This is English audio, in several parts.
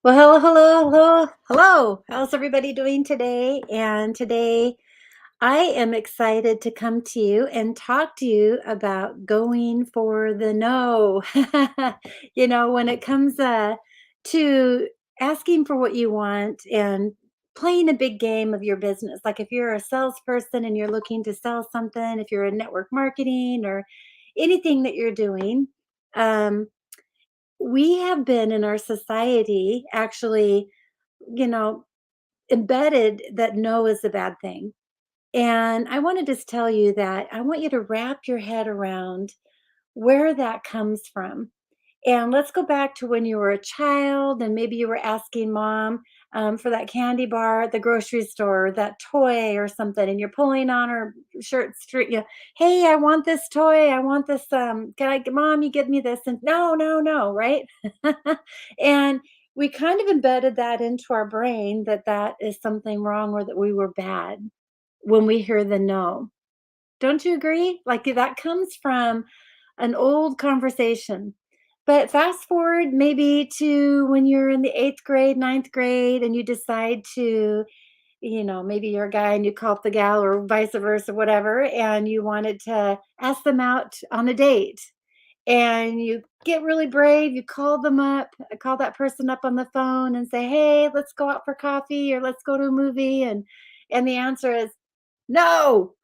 Well, hello, hello, hello, hello. How's everybody doing today? And today I am excited to come to you and talk to you about going for the no. When it comes to asking for what you want and playing a big game of your business, like if you're a salesperson and you're looking to sell something, if you're in network marketing or anything that you're doing, um, we have been in our society actually, you know, embedded that no is a bad thing. And I want to just tell you that I want you to wrap your head around where that comes from. And let's go back to when you were a child and maybe you were asking mom for that candy bar at the grocery store, that toy or something, and you're pulling on her shirt straight. Hey, I want this toy. I want this. Can I, mom, you give me this? And no, no, no, right? And we kind of embedded that into our brain that that is something wrong or that we were bad when we hear the no. Don't you agree? Like that comes from an old conversation. But fast forward maybe to when you're in the eighth grade, ninth grade, and you decide to, maybe you're a guy and you call up the gal or vice versa, whatever, and you wanted to ask them out on a date. And you get really brave, you call them up, call that person up on the phone and say, "Hey, let's go out for coffee or let's go to a movie." And the answer is no.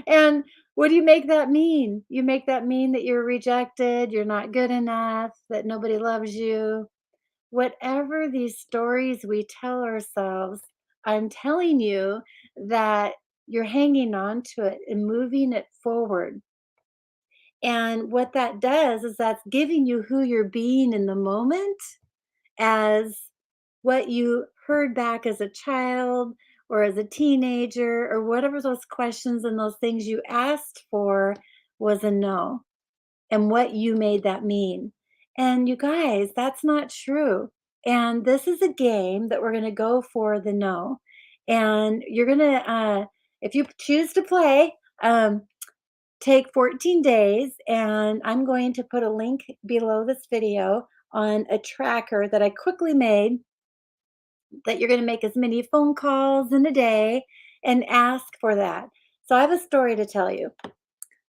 And what do you make that mean? You make that mean that you're rejected, you're not good enough, that nobody loves you. Whatever these stories we tell ourselves, I'm telling you that you're hanging on to it and moving it forward. And what that does is that's giving you who you're being in the moment as what you heard back as a child or as a teenager or whatever those questions and those things you asked for was a no, and what you made that mean. And you guys, that's not true. And this is a game that we're going to go for the no. And you're going to, if you choose to play, take 14 days. And I'm going to put a link below this video on a tracker that I quickly made that you're going to make as many phone calls in a day and ask for that. So I have a story to tell you.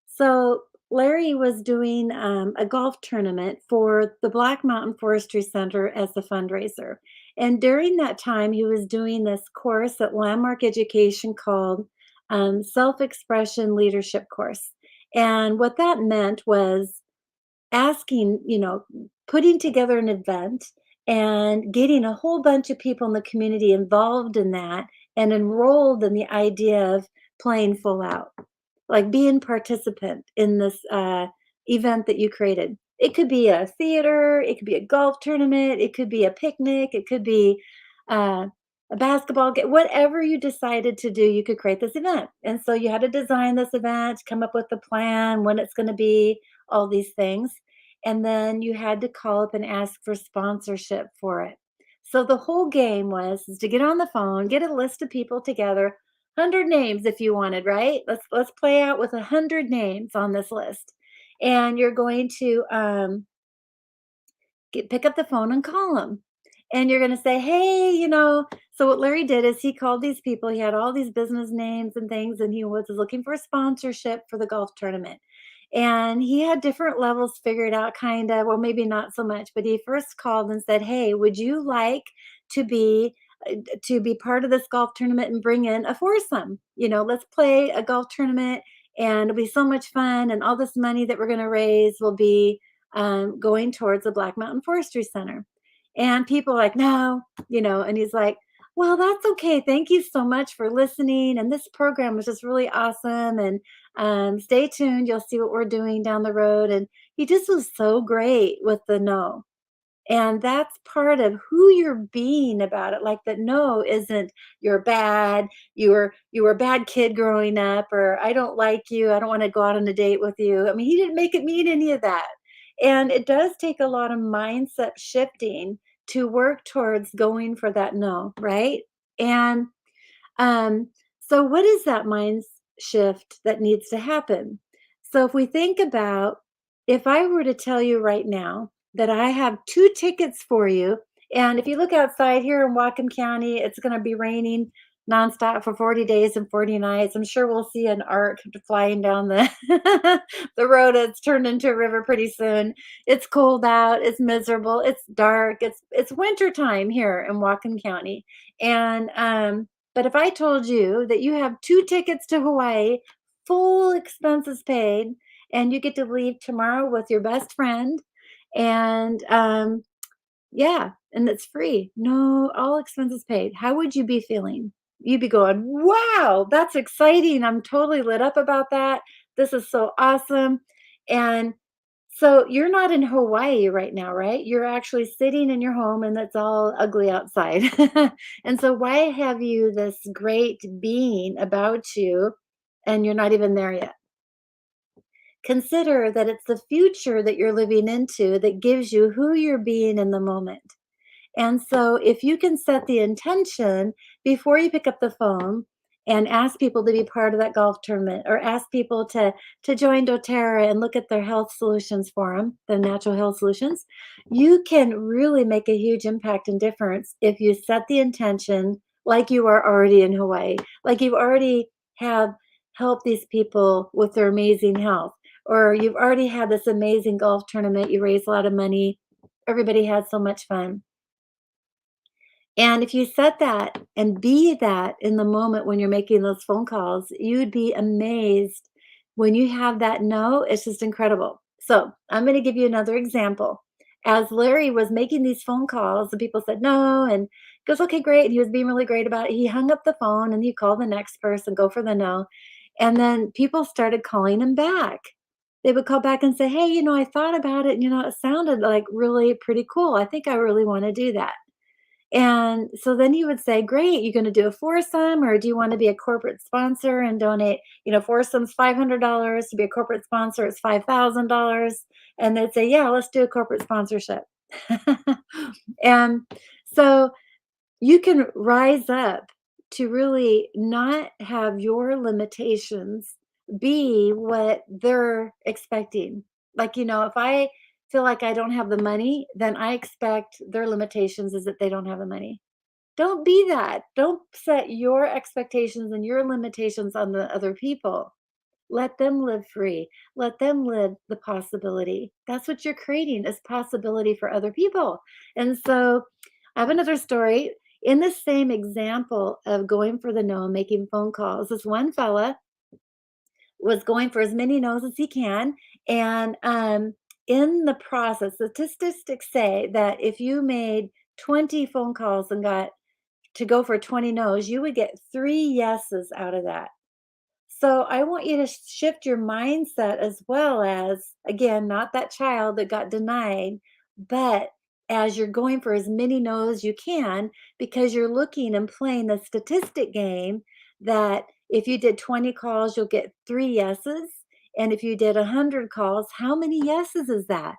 So Larry was doing a golf tournament for the Black Mountain Forestry Center as a fundraiser. And during that time, he was doing this course at Landmark Education called Self Expression Leadership Course. And what that meant was asking, putting together an event and getting a whole bunch of people in the community involved in that and enrolled in the idea of playing full out, like being participant in this event that you created. It could be a theater, it could be a golf tournament, it could be a picnic, it could be uh, a basketball game, whatever you decided to do, you could create this event. And so you had to design this event, come up with the plan, when it's going to be, all these things. And then you had to call up and ask for sponsorship for it. So the whole game was is to get on the phone, get a list of people together, 100 names if you wanted, right? Let's play out with 100 names on this list. And you're going to pick up the phone and call them. And you're going to say, "Hey, so what Larry did is he called these people. He had all these business names and things, and he was looking for sponsorship for the golf tournament. And he had different levels figured out, kind of, well, maybe not so much, but he first called and said, "Hey, would you like to be part of this golf tournament and bring in a foursome? Let's play a golf tournament and it'll be so much fun. And all this money that we're going to raise will be going towards the Black Mountain Forestry Center." And people are like, "No," and he's like, "Well, that's okay. Thank you so much for listening. And this program was just really awesome. And stay tuned. You'll see what we're doing down the road." And he just was so great with the no. And that's part of who you're being about it. Like that no isn't you're bad, you were a bad kid growing up, or I don't like you, I don't want to go out on a date with you. I mean, he didn't make it mean any of that. And it does take a lot of mindset shifting to work towards going for that no, right? And um, so what is that mind shift that needs to happen? So if we think about if I were to tell you right now that I have two tickets for you And if you look outside here in Whatcom County, it's gonna be raining nonstop for 40 days and 40 nights. I'm sure we'll see an ark flying down the the road that's turned into a river pretty soon. It's cold out, it's miserable, it's dark, it's winter time here in Whatcom County. And but if I told you that you have 2 tickets to Hawaii, full expenses paid, and you get to leave tomorrow with your best friend, and yeah, and it's free. No, all expenses paid. How would you be feeling? You'd be going, "Wow, that's exciting. I'm totally lit up about that. This is so awesome." And so you're not in Hawaii right now, right? You're actually sitting in your home and it's all ugly outside. And so why have you this great being about you and you're not even there yet? Consider that it's the future that you're living into that gives you who you're being in the moment. And so if you can set the intention before you pick up the phone and ask people to be part of that golf tournament or ask people to join doTERRA and look at their health solutions for them, the natural health solutions, you can really make a huge impact and difference if you set the intention like you are already in Hawaii, like you already have helped these people with their amazing health, or you've already had this amazing golf tournament, you raise a lot of money, everybody had so much fun. And if you set that and be that in the moment when you're making those phone calls, you'd be amazed when you have that no, it's just incredible. So I'm going to give you another example. As Larry was making these phone calls, the people said no, and he goes, okay, great. And he was being really great about it. He hung up the phone and he called the next person, go for the no. And then people started calling him back. They would call back and say, hey, I thought about it. And, it sounded like really pretty cool. I think I really want to do that. And so then he would say, "Great, you gonna do a foursome, or do you wanna be a corporate sponsor and donate?" Foursome's $500, to be a corporate sponsor, it's $5,000. And they'd say, "Yeah, let's do a corporate sponsorship." And so you can rise up to really not have your limitations be what they're expecting. Like, if I feel like I don't have the money, then I expect their limitations is that they don't have the money. Don't be that. Don't set your expectations and your limitations on the other people. Let them live free. Let them live the possibility. That's what you're creating is possibility for other people. And so I have another story. In the same example of going for the no and making phone calls, this one fella was going for as many no's as he can. And in the process, statistics say that if you made 20 phone calls and got to go for 20 no's, you would get 3 yeses out of that. So I want you to shift your mindset as well as, again, not that child that got denied, but as you're going for as many no's as you can, because you're looking and playing the statistic game that if you did 20 calls, you'll get 3 yeses. And if you did 100 calls, how many yeses is that?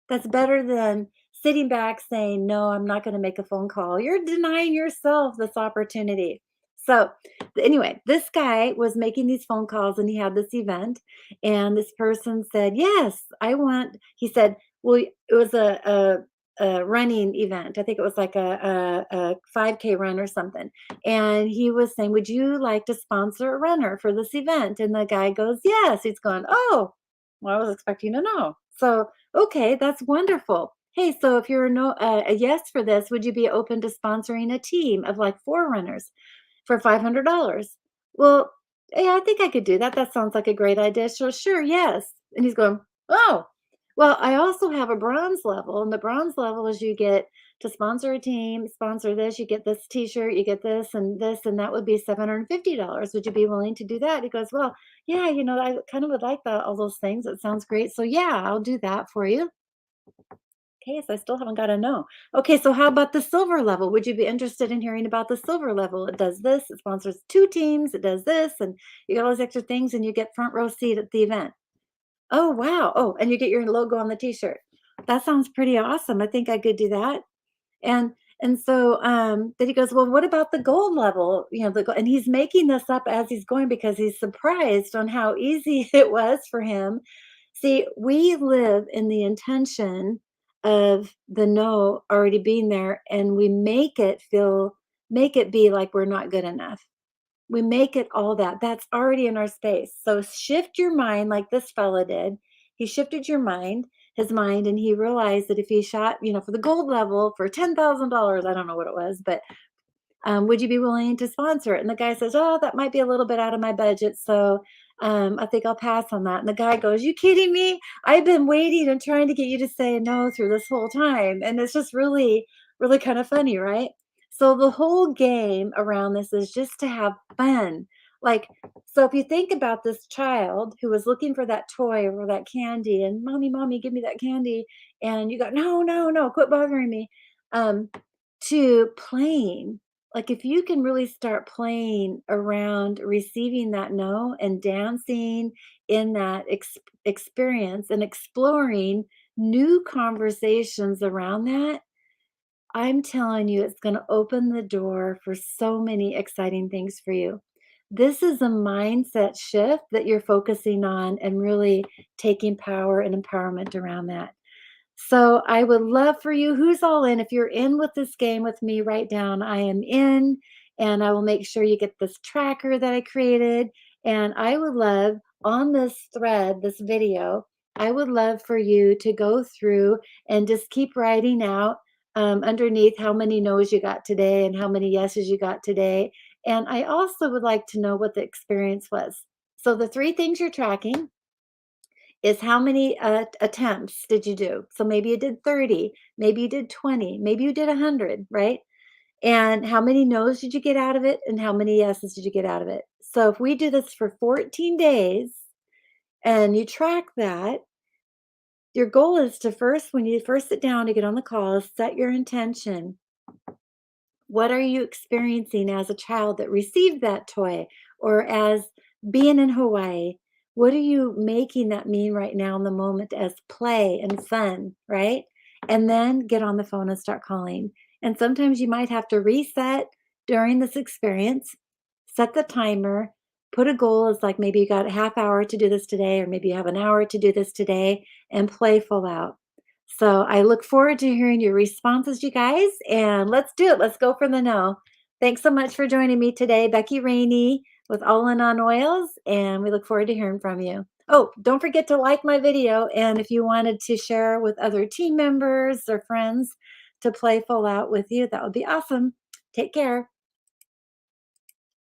That's better than sitting back saying, "No, I'm not gonna make a phone call." You're denying yourself this opportunity. So, anyway, this guy was making these phone calls and he had this event, and this person said, "Yes, I want." He said, "Well, it was a running event. I think it was like a 5K run or something." And he was saying, "Would you like to sponsor a runner for this event?" And the guy goes, "Yes." He's going, "Oh, well, I was expecting a no." So, okay, that's wonderful. Hey, so if you're a yes for this, would you be open to sponsoring a team of like 4 runners for $500? Well, yeah, I think I could do that. That sounds like a great idea. So sure, yes. And he's going, oh, well, I also have a bronze level, and the bronze level is you get to sponsor a team, sponsor this, you get this t-shirt, you get this, and that would be $750. Would you be willing to do that? He goes, well, yeah, I kind of would like all those things. It sounds great. So yeah, I'll do that for you. Okay, so I still haven't got a no. Okay, so how about the silver level? Would you be interested in hearing about the silver level? It does this, it sponsors 2 teams, it does this, and you get all these extra things and you get front row seat at the event. Oh, wow. Oh, and you get your logo on the t-shirt. That sounds pretty awesome. I think I could do that. And so then he goes, well, what about the gold level? And he's making this up as he's going because he's surprised on how easy it was for him. See, we live in the intention of the no already being there, and we make it be like we're not good enough. We make it all that. That's already in our space. So shift your mind like this fella did. He shifted his mind, and he realized that if he shot, for the gold level for $10,000, I don't know what it was, but would you be willing to sponsor it? And the guy says, oh, that might be a little bit out of my budget. So I think I'll pass on that. And the guy goes, you kidding me? I've been waiting and trying to get you to say no through this whole time. And it's just really, really kind of funny, right? So the whole game around this is just to have fun. Like, so if you think about this child who was looking for that toy or that candy, and mommy, give me that candy. And you go, no, no, no, quit bothering me. Um, to playing, like, if you can really start playing around receiving that no and dancing in that experience and exploring new conversations around that, I'm telling you, it's going to open the door for so many exciting things for you. This is a mindset shift that you're focusing on and really taking power and empowerment around that. So I would love for you, who's all in? If you're in with this game with me, write down I am in, and I will make sure you get this tracker that I created. And I would love on this thread, this video, I would love for you to go through and just keep writing out underneath how many no's you got today and how many yeses you got today. And I also would like to know what the experience was. So the three things you're tracking is how many attempts did you do? So maybe you did 30, maybe you did 20, maybe you did 100, right? And how many no's did you get out of it? And how many yeses did you get out of it? So if we do this for 14 days and you track that, your goal is to first, when you first sit down to get on the call, set your intention. What are you experiencing as a child that received that toy, or as being in Hawaii? What are you making that mean right now in the moment as play and fun, right? And then get on the phone and start calling. And sometimes you might have to reset during this experience, set the timer, put a goal as like maybe you got a half hour to do this today, or maybe you have an hour to do this today, and play full out. So I look forward to hearing your responses, you guys, and let's do it. Let's go for the no. Thanks so much for joining me today, Becky Rainey with All In on Oils, and we look forward to hearing from you. Oh, don't forget to like my video, and if you wanted to share with other team members or friends to play full out with you, that would be awesome. Take care.